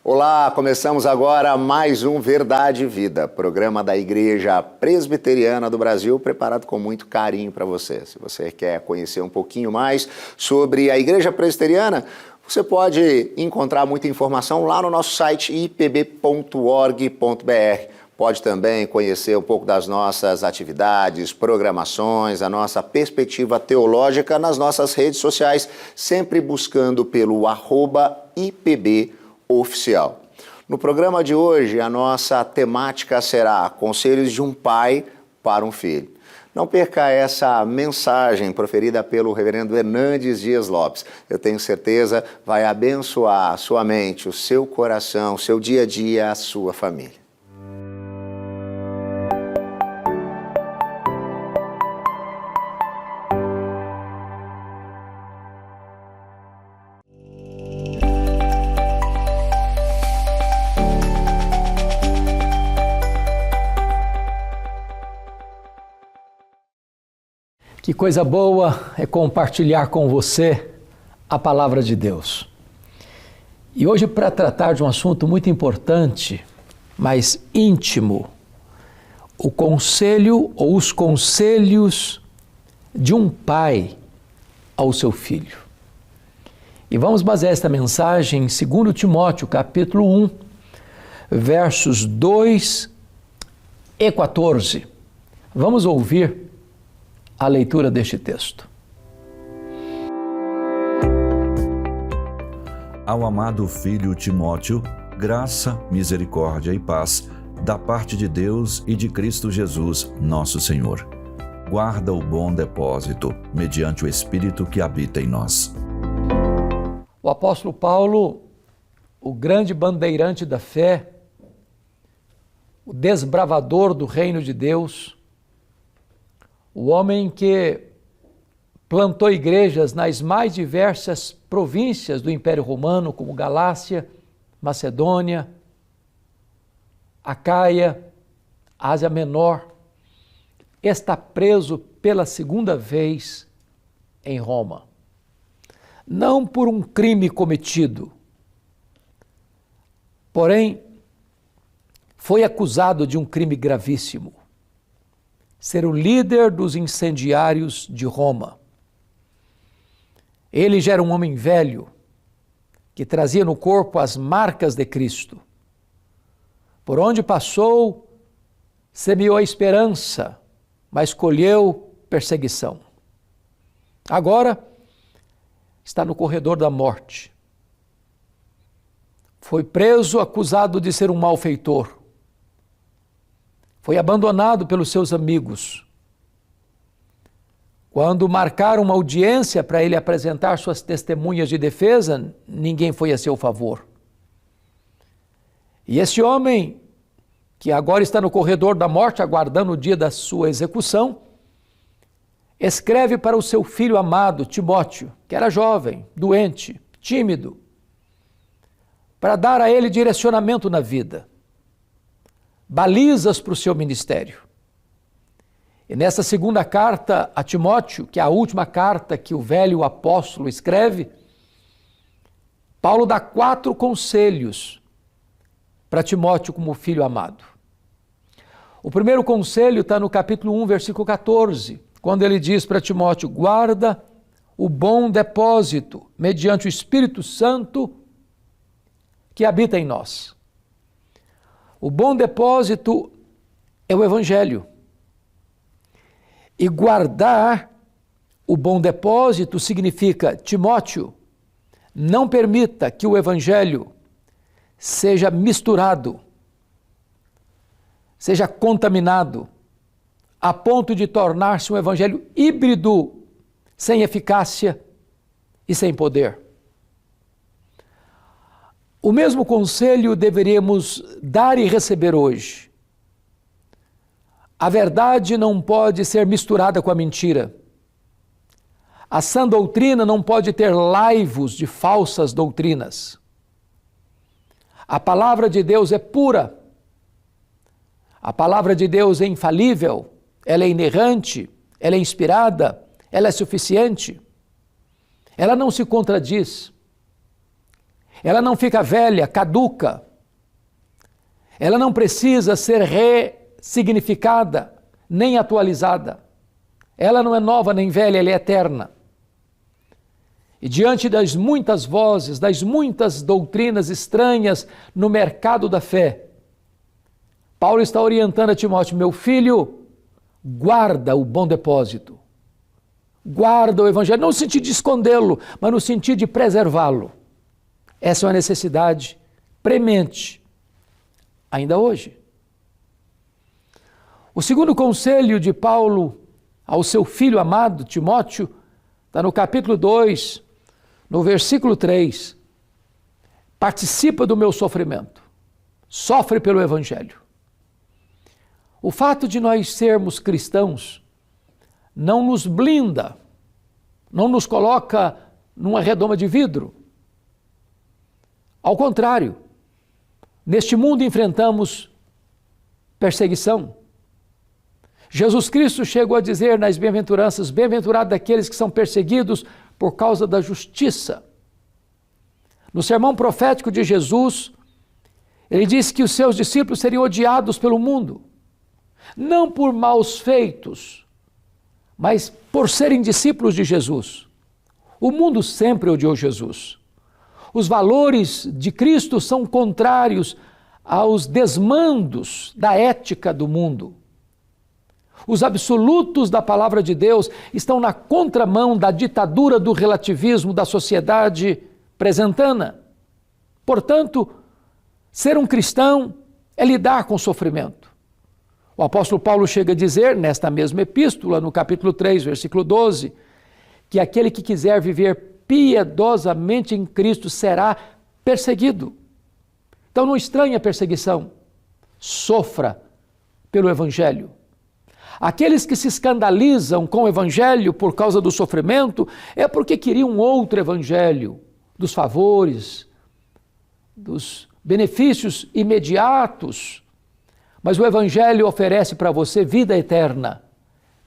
Olá, começamos agora mais um Verdade e Vida, programa da Igreja Presbiteriana do Brasil, preparado com muito carinho para você. Se você quer conhecer um pouquinho mais sobre a Igreja Presbiteriana, você pode encontrar muita informação lá no nosso site ipb.org.br. Pode também conhecer um pouco das nossas atividades, programações, a nossa perspectiva teológica nas nossas redes sociais, sempre buscando pelo @IPBOficial. No programa de hoje, a nossa temática será Conselhos de um Pai para um Filho. Não perca essa mensagem proferida pelo reverendo Hernandes Dias Lopes. Eu tenho certeza vai abençoar a sua mente, o seu coração, o seu dia a dia, a sua família. Que coisa boa é compartilhar com você a palavra de Deus. E hoje, para tratar de um assunto muito importante, mas íntimo, o conselho ou os conselhos de um pai ao seu filho. E vamos basear esta mensagem em 2 Timóteo, capítulo 1, versos 2 e 14. Vamos ouvir a leitura deste texto. Ao amado filho Timóteo, graça, misericórdia e paz, da parte de Deus e de Cristo Jesus, nosso Senhor. Guarda o bom depósito, mediante o Espírito que habita em nós. O apóstolo Paulo, o grande bandeirante da fé, o desbravador do reino de Deus, o homem que plantou igrejas nas mais diversas províncias do Império Romano, como Galácia, Macedônia, Acaia, Ásia Menor, está preso pela segunda vez em Roma. Não por um crime cometido, porém, foi acusado de um crime gravíssimo: ser o líder dos incendiários de Roma. Ele já era um homem velho, que trazia no corpo as marcas de Cristo. Por onde passou, semeou a esperança, mas colheu perseguição. Agora, está no corredor da morte. Foi preso, acusado de ser um malfeitor. Foi abandonado pelos seus amigos. Quando marcaram uma audiência para ele apresentar suas testemunhas de defesa, ninguém foi a seu favor. E esse homem, que agora está no corredor da morte, aguardando o dia da sua execução, escreve para o seu filho amado, Timóteo, que era jovem, doente, tímido, para dar a ele direcionamento na vida, balizas para o seu ministério. E nessa segunda carta a Timóteo, que é a última carta que o velho apóstolo escreve, Paulo dá 4 conselhos para Timóteo como filho amado. O primeiro conselho está no capítulo 1, versículo 14, quando ele diz para Timóteo: guarda o bom depósito mediante o Espírito Santo que habita em nós. O bom depósito é o Evangelho. E guardar o bom depósito significa: Timóteo, não permita que o Evangelho seja misturado, seja contaminado, a ponto de tornar-se um Evangelho híbrido, sem eficácia e sem poder. O mesmo conselho deveríamos dar e receber hoje. A verdade não pode ser misturada com a mentira. A sã doutrina não pode ter laivos de falsas doutrinas. A palavra de Deus é pura. A palavra de Deus é infalível, ela é inerrante, ela é inspirada, ela é suficiente. Ela não se contradiz. Ela não fica velha, caduca. Ela não precisa ser ressignificada, nem atualizada. Ela não é nova nem velha, ela é eterna. E diante das muitas vozes, das muitas doutrinas estranhas no mercado da fé, Paulo está orientando a Timóteo: meu filho, guarda o bom depósito. Guarda o evangelho, não no sentido de escondê-lo, mas no sentido de preservá-lo. Essa é uma necessidade premente, ainda hoje. O segundo conselho de Paulo ao seu filho amado, Timóteo, está no capítulo 2, no versículo 3. Participa do meu sofrimento, sofre pelo evangelho. O fato de nós sermos cristãos não nos blinda, não nos coloca numa redoma de vidro. Ao contrário, neste mundo enfrentamos perseguição. Jesus Cristo chegou a dizer nas bem-aventuranças: bem-aventurados daqueles que são perseguidos por causa da justiça. No sermão profético de Jesus, ele disse que os seus discípulos seriam odiados pelo mundo, não por maus feitos, mas por serem discípulos de Jesus. O mundo sempre odiou Jesus. Os valores de Cristo são contrários aos desmandos da ética do mundo. Os absolutos da palavra de Deus estão na contramão da ditadura do relativismo da sociedade presentana. Portanto, ser um cristão é lidar com o sofrimento. O apóstolo Paulo chega a dizer, nesta mesma epístola, no capítulo 3, versículo 12, que aquele que quiser viver piedosamente em Cristo será perseguido. Então não estranhe a perseguição, sofra pelo evangelho. Aqueles que se escandalizam com o evangelho por causa do sofrimento é porque queriam um outro evangelho, dos favores, dos benefícios imediatos. Mas o evangelho oferece para você vida eterna.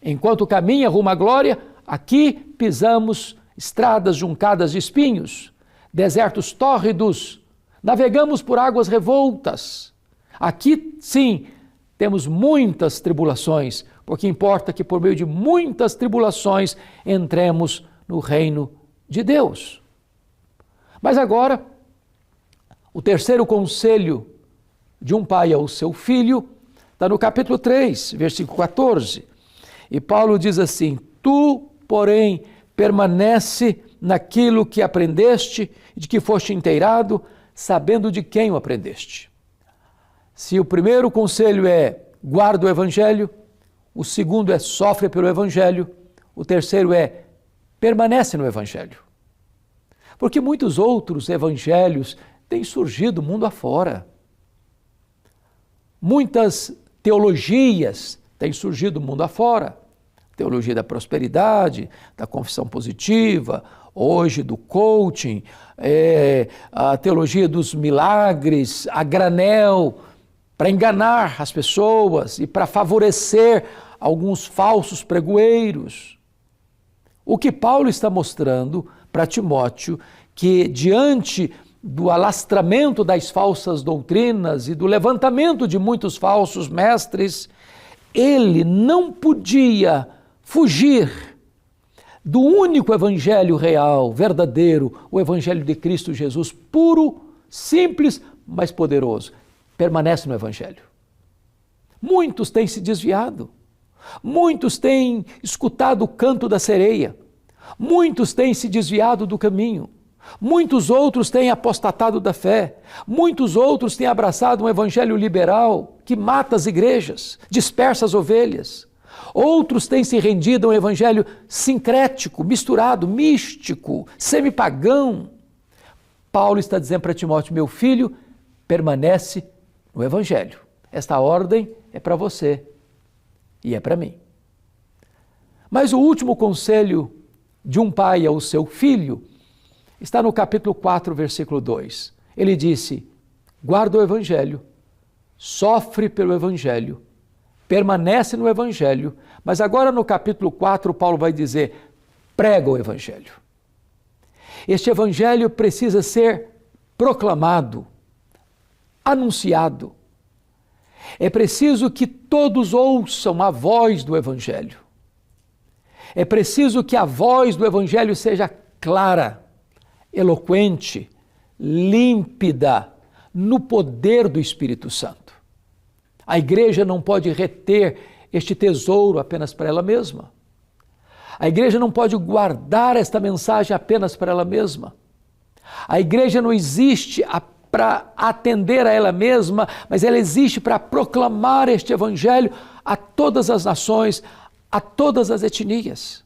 Enquanto caminha rumo à glória, aqui pisamos estradas juncadas de espinhos, desertos tórridos, navegamos por águas revoltas. Aqui, sim, temos muitas tribulações, porque importa que por meio de muitas tribulações entremos no reino de Deus. Mas agora, o terceiro conselho de um pai ao seu filho está no capítulo 3, versículo 14. E Paulo diz assim: tu, porém, permanece naquilo que aprendeste e de que foste inteirado, sabendo de quem o aprendeste. Se o primeiro conselho é guarda o evangelho, o segundo é sofre pelo evangelho, o terceiro é permanece no evangelho. Porque muitos outros evangelhos têm surgido mundo afora. Muitas teologias têm surgido mundo afora. Teologia da prosperidade, da confissão positiva, hoje do coaching, a teologia dos milagres, a granel, para enganar as pessoas e para favorecer alguns falsos pregoeiros. O que Paulo está mostrando para Timóteo, que diante do alastramento das falsas doutrinas e do levantamento de muitos falsos mestres, ele não podia fugir do único evangelho real, verdadeiro, o evangelho de Cristo Jesus, puro, simples, mas poderoso. Permanece no evangelho. Muitos têm se desviado, muitos têm escutado o canto da sereia, muitos têm se desviado do caminho, muitos outros têm apostatado da fé, muitos outros têm abraçado um evangelho liberal que mata as igrejas, dispersa as ovelhas. Outros têm se rendido a um evangelho sincrético, misturado, místico, semipagão. Paulo está dizendo para Timóteo: meu filho, permanece no evangelho. Esta ordem é para você e é para mim. Mas o último conselho de um pai ao seu filho está no capítulo 4, versículo 2. Ele disse: guarda o evangelho, sofre pelo evangelho, permanece no evangelho. Mas agora no capítulo 4, Paulo vai dizer: prega o evangelho. Este evangelho precisa ser proclamado, anunciado. É preciso que todos ouçam a voz do Evangelho. É preciso que a voz do Evangelho seja clara, eloquente, límpida, no poder do Espírito Santo. A igreja não pode reter este tesouro apenas para ela mesma. A igreja não pode guardar esta mensagem apenas para ela mesma. A igreja não existe para atender a ela mesma, mas ela existe para proclamar este Evangelho a todas as nações, a todas as etnias.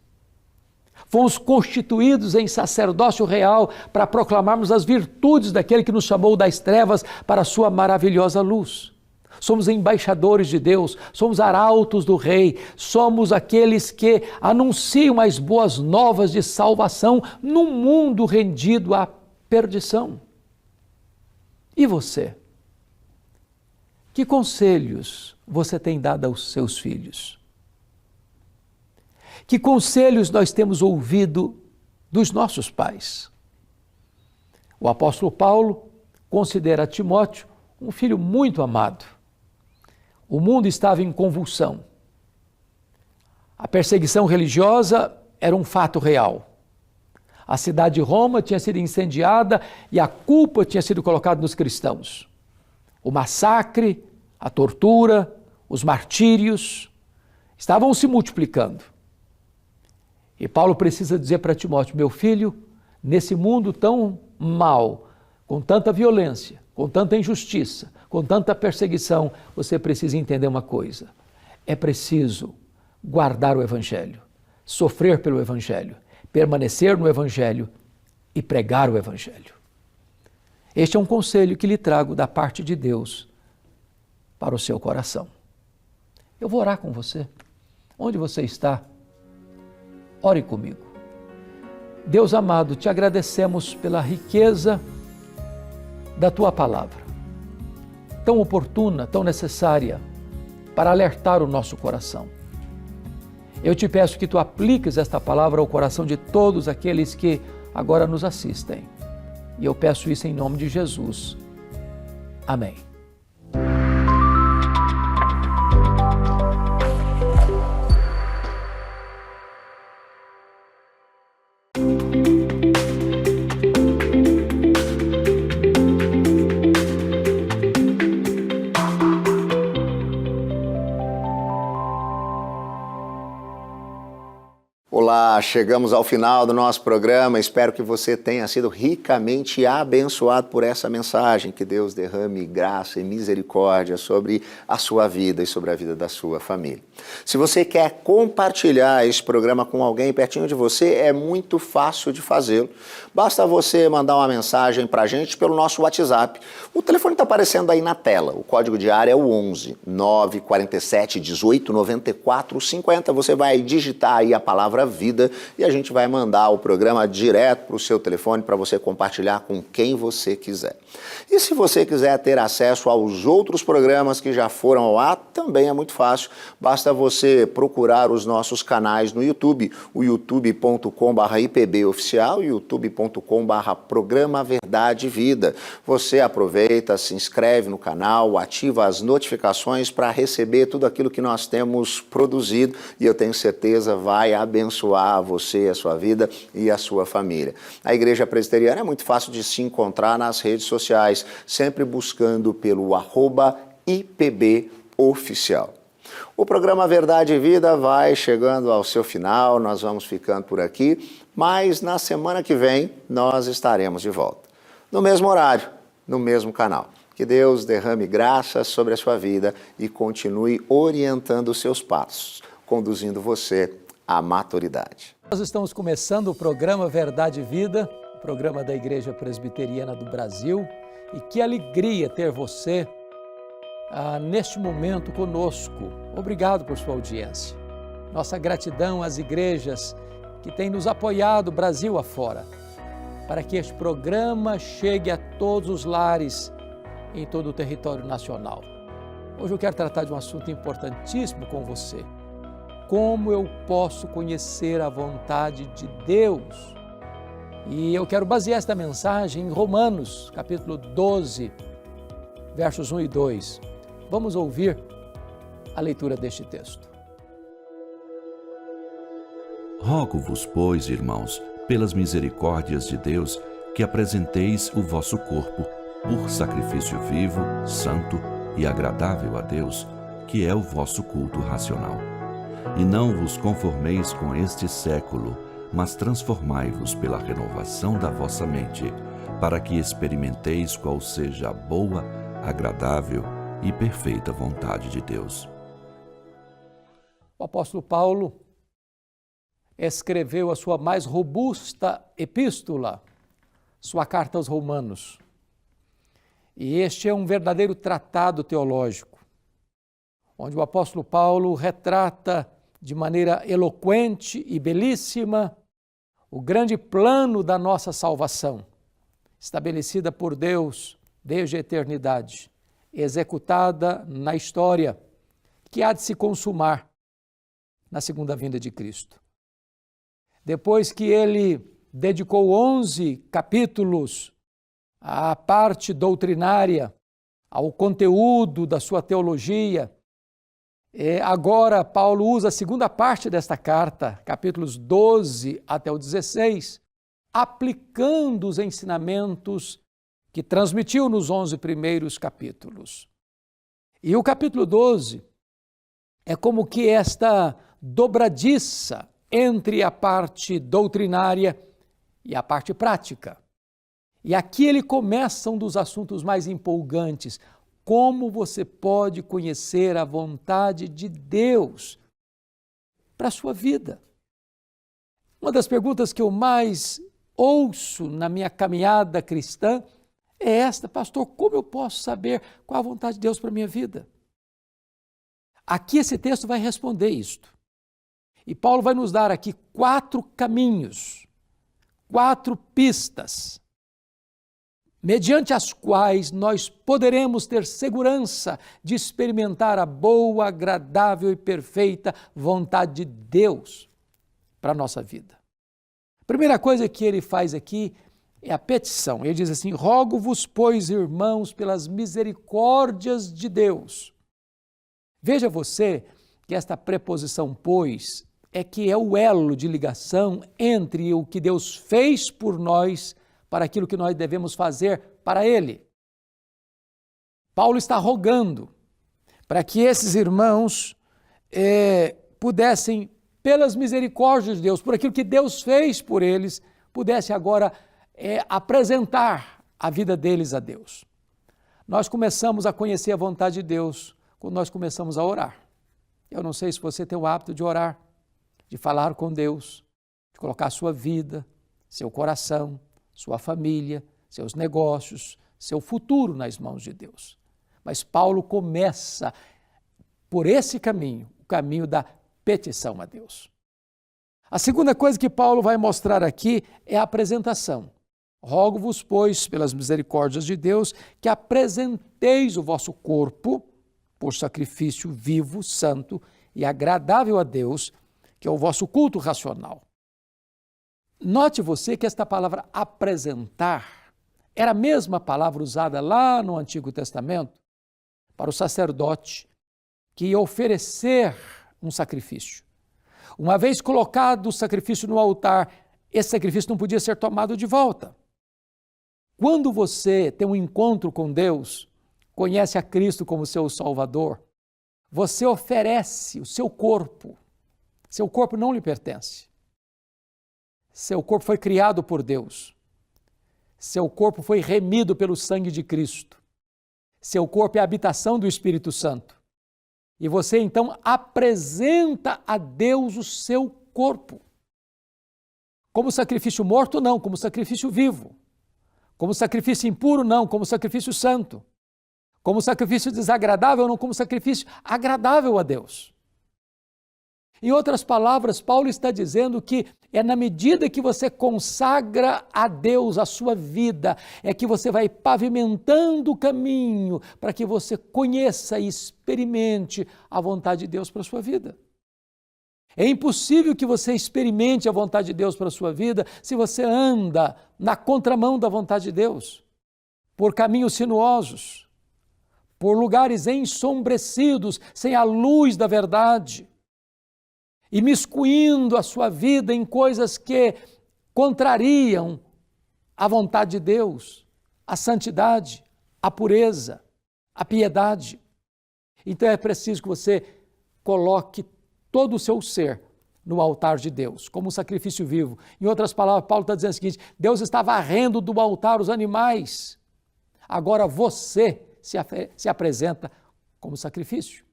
Fomos constituídos em sacerdócio real para proclamarmos as virtudes daquele que nos chamou das trevas para a sua maravilhosa luz. Somos embaixadores de Deus, somos arautos do Rei, somos aqueles que anunciam as boas novas de salvação num mundo rendido à perdição. E você? Que conselhos você tem dado aos seus filhos? Que conselhos nós temos ouvido dos nossos pais? O apóstolo Paulo considera Timóteo um filho muito amado. O mundo estava em convulsão. A perseguição religiosa era um fato real. A cidade de Roma tinha sido incendiada e a culpa tinha sido colocada nos cristãos. O massacre, a tortura, os martírios estavam se multiplicando. E Paulo precisa dizer para Timóteo: meu filho, nesse mundo tão mau, com tanta violência, com tanta injustiça, com tanta perseguição, você precisa entender uma coisa: é preciso guardar o Evangelho, sofrer pelo Evangelho, permanecer no Evangelho e pregar o Evangelho. Este é um conselho que lhe trago da parte de Deus para o seu coração. Eu vou orar com você. Onde você está? Ore comigo. Deus amado, te agradecemos pela riqueza da Tua palavra, tão oportuna, tão necessária para alertar o nosso coração. Eu te peço que Tu apliques esta palavra ao coração de todos aqueles que agora nos assistem. E eu peço isso em nome de Jesus. Amém. Olá, chegamos ao final do nosso programa. Espero que você tenha sido ricamente abençoado por essa mensagem. Que Deus derrame graça e misericórdia sobre a sua vida e sobre a vida da sua família. Se você quer compartilhar esse programa com alguém pertinho de você, é muito fácil de fazê-lo. Basta você mandar uma mensagem para a gente pelo nosso WhatsApp. O telefone está aparecendo aí na tela. O código de área é o 11 947 18 94 50. Você vai digitar aí a palavra vida e a gente vai mandar o programa direto para o seu telefone para você compartilhar com quem você quiser. E se você quiser ter acesso aos outros programas que já foram ao ar, também é muito fácil. Basta você procurar os nossos canais no YouTube, o youtube.com/IPBOficial e youtube.com/Programa Verdade e Vida. Você aproveita, se inscreve no canal, ativa as notificações para receber tudo aquilo que nós temos produzido e eu tenho certeza vai abençoar você, a sua vida e a sua família. A Igreja Presbiteriana é muito fácil de se encontrar nas redes sociais, sempre buscando pelo @IPBOficial. O programa Verdade e Vida vai chegando ao seu final, nós vamos ficando por aqui, mas na semana que vem nós estaremos de volta. No mesmo horário, no mesmo canal. Que Deus derrame graça sobre a sua vida e continue orientando os seus passos, conduzindo você à maturidade. Nós estamos começando o programa Verdade e Vida, o programa da Igreja Presbiteriana do Brasil, e que alegria ter você neste momento conosco. Obrigado por sua audiência. Nossa gratidão às igrejas que têm nos apoiado Brasil afora, para que este programa chegue a todos os lares em todo o território nacional. Hoje eu quero tratar de um assunto importantíssimo com você. Como eu posso conhecer a vontade de Deus? E eu quero basear esta mensagem em Romanos, capítulo 12, versos 1 e 2. Vamos ouvir a leitura deste texto. Rogo-vos, pois, irmãos, pelas misericórdias de Deus, que apresenteis o vosso corpo por sacrifício vivo, santo e agradável a Deus, que é o vosso culto racional. E não vos conformeis com este século, mas transformai-vos pela renovação da vossa mente, para que experimenteis qual seja a boa, agradável e perfeita vontade de Deus. O apóstolo Paulo escreveu a sua mais robusta epístola, sua carta aos Romanos. E este é um verdadeiro tratado teológico, onde o apóstolo Paulo retrata de maneira eloquente e belíssima o grande plano da nossa salvação, estabelecida por Deus desde a eternidade, executada na história, que há de se consumar na segunda vinda de Cristo. Depois que ele dedicou 11 capítulos à parte doutrinária, ao conteúdo da sua teologia, agora Paulo usa a segunda parte desta carta, capítulos 12 até o 16, aplicando os ensinamentos que transmitiu nos 11 primeiros capítulos. E o capítulo 12 é como que esta dobradiça entre a parte doutrinária e a parte prática. E aqui ele começa um dos assuntos mais empolgantes: como você pode conhecer a vontade de Deus para a sua vida. Uma das perguntas que eu mais ouço na minha caminhada cristã é esta: pastor, como eu posso saber qual a vontade de Deus para a minha vida? Aqui esse texto vai responder isto. E Paulo vai nos dar aqui 4 caminhos, 4 pistas, mediante as quais nós poderemos ter segurança de experimentar a boa, agradável e perfeita vontade de Deus para a nossa vida. A primeira coisa que ele faz aqui é a petição. Ele diz assim: rogo-vos, pois, irmãos, pelas misericórdias de Deus. Veja você que esta preposição pois é que é o elo de ligação entre o que Deus fez por nós para aquilo que nós devemos fazer para Ele. Paulo está rogando para que esses irmãos pudessem, pelas misericórdias de Deus, por aquilo que Deus fez por eles, pudessem agora apresentar a vida deles a Deus. Nós começamos a conhecer a vontade de Deus quando nós começamos a orar. Eu não sei se você tem o hábito de orar, de falar com Deus, de colocar a sua vida, seu coração, sua família, seus negócios, seu futuro nas mãos de Deus. Mas Paulo começa por esse caminho, o caminho da petição a Deus. A segunda coisa que Paulo vai mostrar aqui é a apresentação. Rogo-vos, pois, pelas misericórdias de Deus, que apresenteis o vosso corpo por sacrifício vivo, santo e agradável a Deus, que é o vosso culto racional. Note você que esta palavra apresentar era a mesma palavra usada lá no Antigo Testamento para o sacerdote que ia oferecer um sacrifício. Uma vez colocado o sacrifício no altar, esse sacrifício não podia ser tomado de volta. Quando você tem um encontro com Deus, conhece a Cristo como seu Salvador, você oferece o seu corpo. Seu corpo não lhe pertence. Seu corpo foi criado por Deus. Seu corpo foi remido pelo sangue de Cristo. Seu corpo é a habitação do Espírito Santo. E você então apresenta a Deus o seu corpo. Como sacrifício morto, não, como sacrifício vivo. Como sacrifício impuro, não, como sacrifício santo. Como sacrifício desagradável, não, como sacrifício agradável a Deus. Em outras palavras, Paulo está dizendo que é na medida que você consagra a Deus a sua vida, é que você vai pavimentando o caminho para que você conheça e experimente a vontade de Deus para a sua vida. É impossível que você experimente a vontade de Deus para a sua vida se você anda na contramão da vontade de Deus, por caminhos sinuosos, por lugares ensombrecidos, sem a luz da verdade, imiscuindo a sua vida em coisas que contrariam a vontade de Deus, a santidade, a pureza, a piedade. Então é preciso que você coloque todo o seu ser no altar de Deus, como um sacrifício vivo. Em outras palavras, Paulo está dizendo o seguinte: Deus está varrendo do altar os animais. Agora você se apresenta como sacrifício.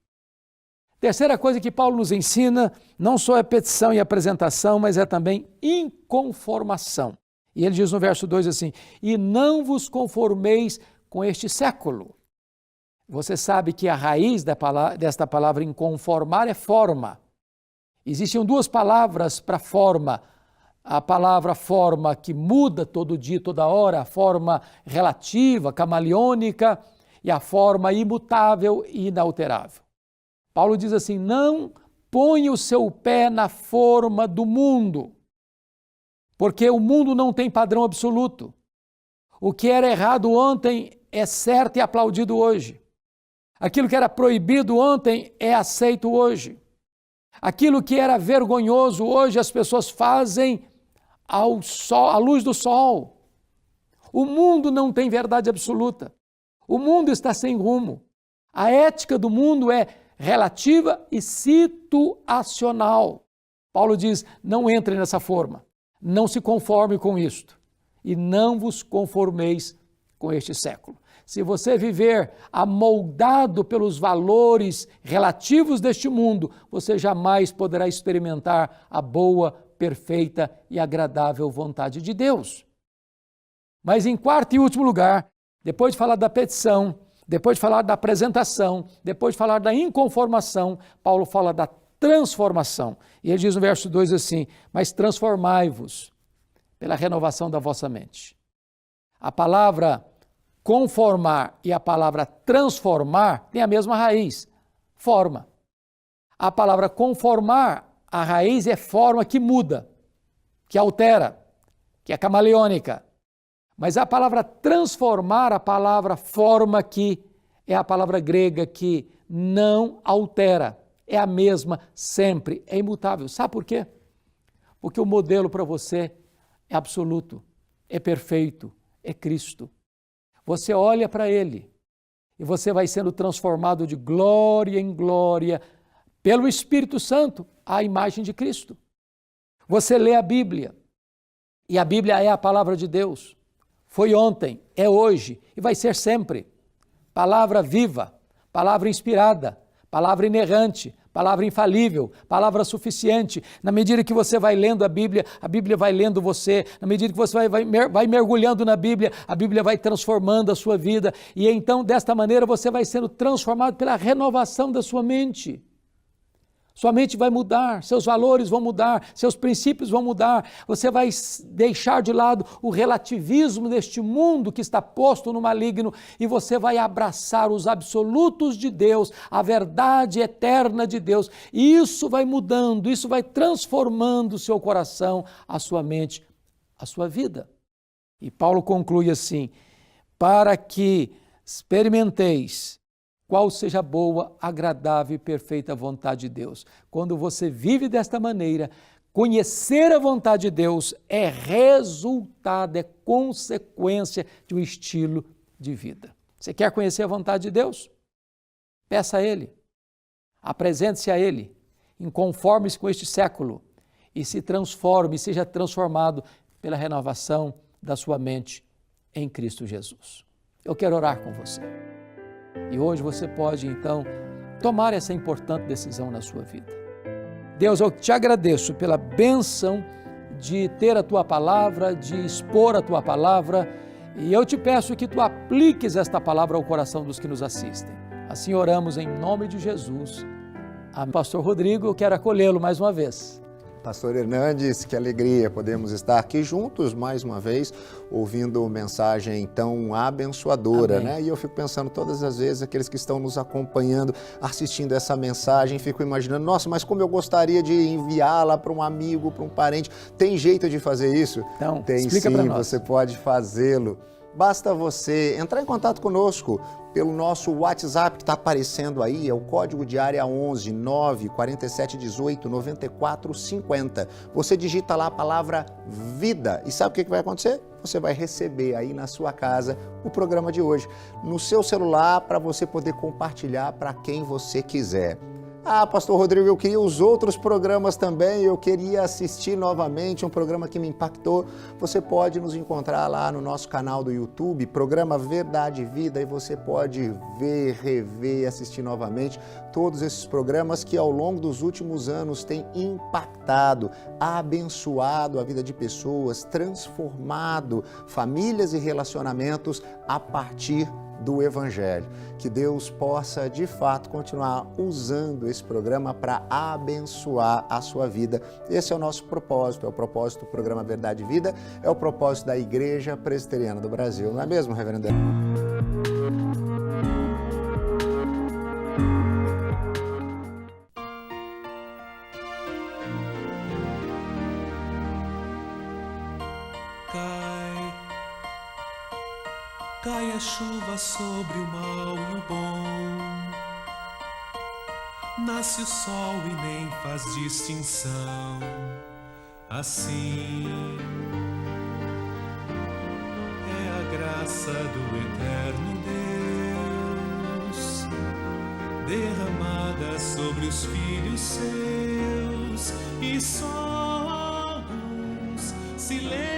Terceira coisa que Paulo nos ensina, não só é petição e apresentação, mas é também inconformação. E ele diz no verso 2 assim: e não vos conformeis com este século. Você sabe que a raiz desta palavra inconformar é forma. Existiam duas palavras para forma. A palavra forma que muda todo dia, toda hora, a forma relativa, camaleônica, e a forma imutável e inalterável. Paulo diz assim: não ponha o seu pé na forma do mundo, porque o mundo não tem padrão absoluto. O que era errado ontem é certo e aplaudido hoje. Aquilo que era proibido ontem é aceito hoje. Aquilo que era vergonhoso hoje as pessoas fazem ao sol, à luz do sol. O mundo não tem verdade absoluta. O mundo está sem rumo. A ética do mundo é relativa e situacional. Paulo diz: não entre nessa forma, não se conforme com isto e não vos conformeis com este século. Se você viver amoldado pelos valores relativos deste mundo, você jamais poderá experimentar a boa, perfeita e agradável vontade de Deus. Mas em quarto e último lugar, depois de falar da petição, depois de falar da apresentação, depois de falar da inconformação, Paulo fala da transformação. E ele diz no verso 2 assim: mas transformai-vos pela renovação da vossa mente. A palavra conformar e a palavra transformar têm a mesma raiz, forma. A palavra conformar, a raiz é forma que muda, que altera, que é camaleônica. Mas a palavra transformar, a palavra forma aqui, é a palavra grega que não altera, é a mesma sempre, é imutável. Sabe por quê? Porque o modelo para você é absoluto, é perfeito, é Cristo. Você olha para Ele e você vai sendo transformado de glória em glória pelo Espírito Santo à imagem de Cristo. Você lê a Bíblia e a Bíblia é a palavra de Deus. Foi ontem, é hoje e vai ser sempre. Palavra viva, palavra inspirada, palavra inerrante, palavra infalível, palavra suficiente. Na medida que você vai lendo a Bíblia vai lendo você. Na medida que você vai mergulhando na Bíblia, a Bíblia vai transformando a sua vida. E então, desta maneira, você vai sendo transformado pela renovação da sua mente. Sua mente vai mudar, seus valores vão mudar, seus princípios vão mudar. Você vai deixar de lado o relativismo deste mundo que está posto no maligno e você vai abraçar os absolutos de Deus, a verdade eterna de Deus. E isso vai mudando, isso vai transformando o seu coração, a sua mente, a sua vida. E Paulo conclui assim: para que experimenteis qual seja a boa, agradável e perfeita vontade de Deus. Quando você vive desta maneira, conhecer a vontade de Deus é resultado, é consequência de um estilo de vida. Você quer conhecer a vontade de Deus? Peça a Ele, apresente-se a Ele, inconforme-se com este século e se transforme, seja transformado pela renovação da sua mente em Cristo Jesus. Eu quero orar com você. E hoje você pode, então, tomar essa importante decisão na sua vida. Deus, eu te agradeço pela bênção de ter a Tua palavra, de expor a Tua palavra, e eu te peço que Tu apliques esta palavra ao coração dos que nos assistem. Assim oramos em nome de Jesus. Amém. Pastor Rodrigo, eu quero acolhê-lo mais uma vez. Pastor Hernandes, que alegria podemos estar aqui juntos mais uma vez, ouvindo mensagem tão abençoadora, Amém. né? E eu fico pensando todas as vezes, aqueles que estão nos acompanhando, assistindo essa mensagem, fico imaginando, nossa, mas como eu gostaria de enviá-la para um amigo, para um parente. Tem jeito de fazer isso? Então, tem explica sim, pra nós. você pode fazê-lo. Basta você entrar em contato conosco pelo nosso WhatsApp que está aparecendo aí, é o código de área 11 947 18 94 50. Você digita lá a palavra vida e sabe o que vai acontecer? Você vai receber aí na sua casa o programa de hoje, no seu celular, para você poder compartilhar para quem você quiser. Ah, Pastor Rodrigo, eu queria os outros programas também, eu queria assistir novamente um programa que me impactou. Você pode nos encontrar lá no nosso canal do YouTube, Programa Verdade e Vida, e você pode ver, rever, assistir novamente todos esses programas que ao longo dos últimos anos têm impactado, abençoado a vida de pessoas, transformado famílias e relacionamentos a partir do Evangelho. Que Deus possa, de fato, continuar usando esse programa para abençoar a sua vida. Esse é o nosso propósito, é o propósito do programa Verdade e Vida, é o propósito da Igreja Presbiteriana do Brasil. Não é mesmo, reverendo? Cai a chuva sobre o mal e o bom, nasce o sol e nem faz distinção. Assim é a graça do eterno Deus, derramada sobre os filhos seus, e só alguns se lembram